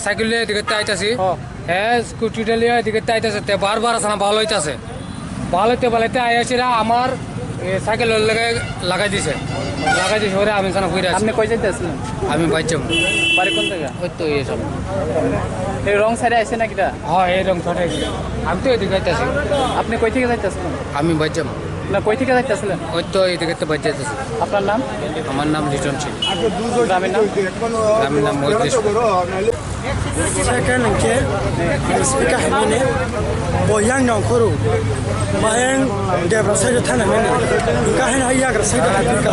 Cycle নিয়ে এদিকে আইতাছি হ্যাঁ স্কুটিটা নিয়ে এদিকে আইতাছে বারবার আছে না ভালো হইতাছে ভালোতে আইয়াছিরা আমার সাইকেল লাগাই দিছে ওরে আমি জানা ঘুরে আপনি কই যাইতে আসলেন? আমি বাইচাম বাড়ি কোন জায়গা? ওই তো এইসব এই রং সাইডে আসছে নাকি? হ্যাঁ এই রং ছটাই আমি তো এদিকে আইতাছি আপনি কই থেকে যাইতে আসলেন? আমি বাইচাম না কই থেকে যাইতে আসলেন? ওই তো এদিকে বাইচাইতেছি আপনার নাম? আমার নাম লিটন সিং গ্রামের নাম? গ্রামের নাম মৈত্রী Second ke speaker hamene boyang nong khoro bayang de brasa de thana mene ka hen haya gra sai da ka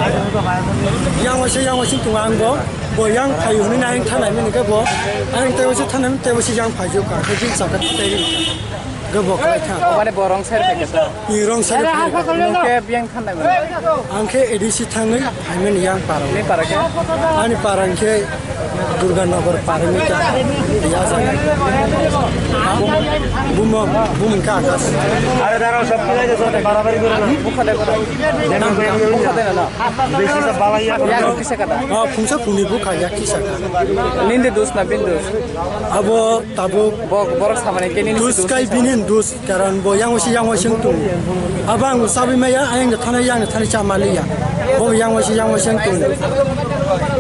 yang wa sing tuang bo boyang phayu ni na hen thana mene ke bo ang te wa thana te wa yang phayu ka ke jin sa ka te ri ga bo ka tha মানে বরং side থেকে sir ni rong sa কে বিয়াং খান নাই ang ke edisi thangai hamene yang paro নি পারে কে ani parang ke Durganagar paramita ya sana bum ka akas আরে দাঁড়াও সব কি যাইতেছ বাড়াবাড়ি করে না মুখলে করে মুখলে না বেশি সব বাবাইয়া ইয়া কিসে কথা phungsa phungni bu khaya ki saka নিন্দে দোষ না বিন দোষ abo tabu বড় সামনে কে নিন dus kai binin dus karan bo yang wasi tu abang sabi maya ayang de thana cha maliya bo yang wasi tu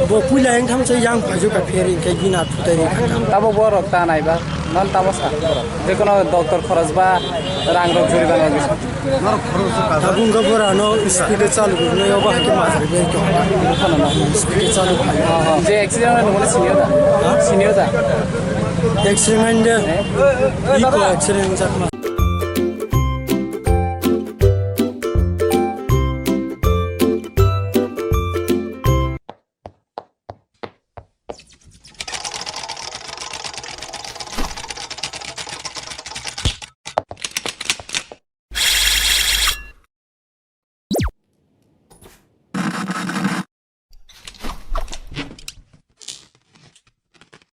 bo pula yang tham se yang phaju ka pheri ke gina thutari khata তাবো বড় তা নাইবা নন তাবো সা যে কোনো doctor খরচ বা রাং রোগ জরিমানা দিছে tabung ga bora no speed chalu no yoba ke masri be to speed chalu যে অ্যাক্সিডেন্ট হলে সিনিয়র দা accident iko accident jatma